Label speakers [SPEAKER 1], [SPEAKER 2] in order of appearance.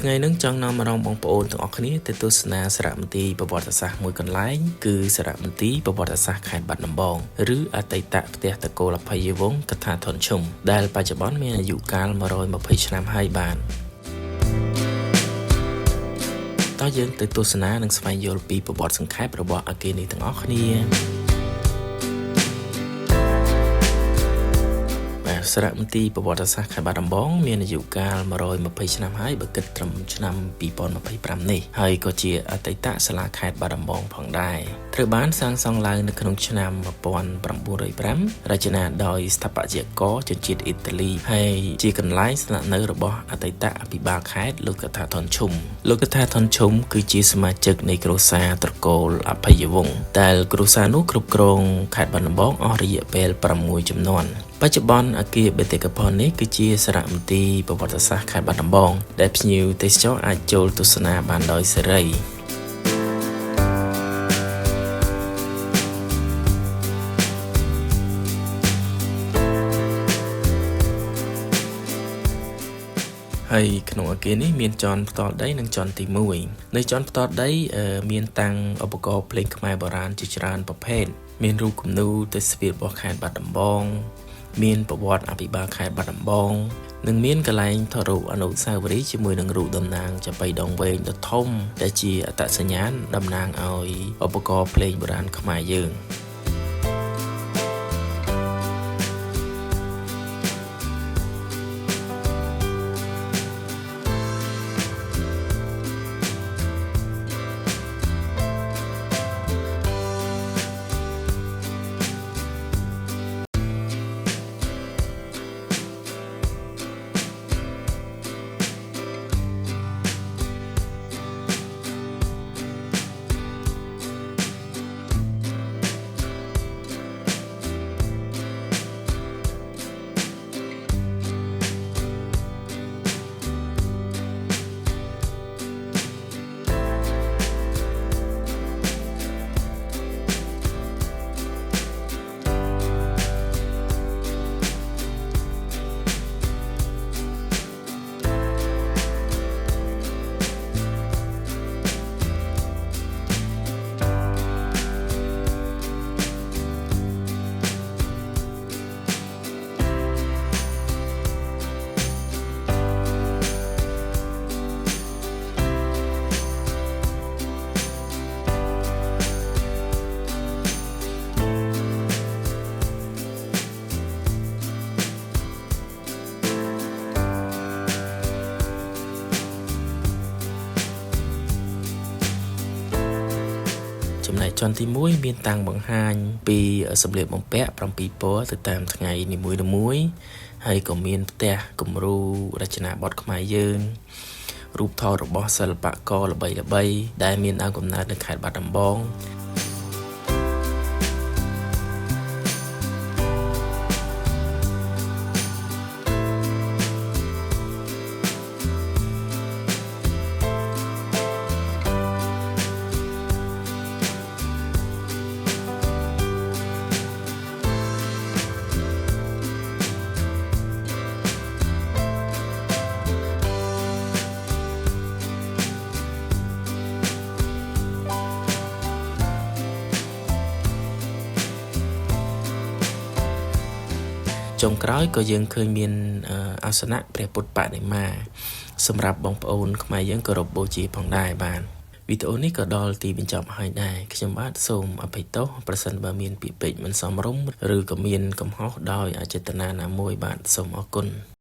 [SPEAKER 1] ថ្ងៃនឹងចង់នាំអារម្មណ៍បងប្អូនទាំងអស់គ្នាទៅទស្សនាសារមន្ទីរប្រវត្តិសាស្ត្រមួយកន្លែងគឺសារមន្ទីរប្រវត្តិសាស្ត្រខេត្តបាត់ដំបងឬអតីតផ្ទះតកូលអភ័យវង្សកថាធនឈុំដែលបច្ចុប្បន្នមានអាយុកាល120ឆ្នាំហើយបានតើយើងទៅទស្សនានិងស្វែងយល់ពីប្រវត្តិសង្ខេបរបស់អគារនេះទាំងអស់គ្នាសារមន្ទីរប្រវត្តិសាស្ត្រខេត្តបាត់ដំបងមានអាយុកាល120ឆ្នាំហើយបើគិតត្រឹមឆ្នាំ2025នេះហើយក៏ជាអតីតសាលាខេត្តបាត់ដំបងផងដែរត្រូវបានសាងសង់ឡើងនៅក្នុងឆ្នាំ1905រចនាដោយស្ថាបត្យករជនជាតិអ៊ីតាលីហើយជាកន្លែងស្នាក់នៅរបស់អតីតអភិបាលខេត្តលោកកថាធនឈុំលោកកថាធនឈុំគឺជាសមាជិកនៃគ្រួសារត្រកូលអភ័យវង្សដែលគ្រួសារនោះគ្រប់គ្រងខេត្តបាត់ដំបងអស់រយៈពេល6ជំនាន់បច្ចុប្បន្នអគារបេតិកភណ្ឌនេះគឺជាសារមន្ទីរប្រវត្តិសាស្ត្រខេត្តបាត់ដំបងដែលភ្ញៀវទេសចរអាចចូលទស្សនាបានដោយសេរីហើយក្នុងអគារនេះមានជាន់ផ្ទាល់ដីនិងជាន់ទី1នៅជាន់ផ្ទាល់ដីមានតាំងឧបករណ៍ភ្លេងខ្មែរបុរាណជាច្រើនប្រភេទមានរូបគំនូរទេសភាពរបស់ខេត្តបាត់ដំបងមានប្រវត្តិអភិបាលខេត្តបាត់ដំបងនិងមានកន្លែងថតរូបអនុស្សាវរីយ៍ជាមួយនឹងរូបតំណាងចាប៉ីដងវែងដ៏ធំដែលជាអត្តសញ្ញាណតំណាងឲ្យឧបករណ៍ភ្លេងបុរាណខ្មែរយើងចំណែកជាន់ទី1មានតាំងបង្ហាញពីសម្លៀកបំពាក់7ពណ៌ទៅតាមថ្ងៃនីមួយៗហើយក៏មានផ្ទះគំរូរចនាបថខ្មែរយើងរូបថតរបស់សិល្បករល្បីៗដែលមានដើមកំណើតនៅខេត្តបាត់ដំបងចុងក្រោយក៏យើងឃើញមានអាសនៈព្រះពុទ្ធបដិមាសម្រាប់បងប្អូនខ្មែរយើងគោរពបូជាផងដែរបាទវីដេអូនេះក៏ដល់ទីបញ្ចប់ហើយដែរខ្ញុំបាទសូមអភ័យទោសប្រសិនបើមានពាក្យពេចន៍មិនសមរម្យឬក៏មានកំហុសដោយអចេតនាណាមួយបាទសូមអរគុណ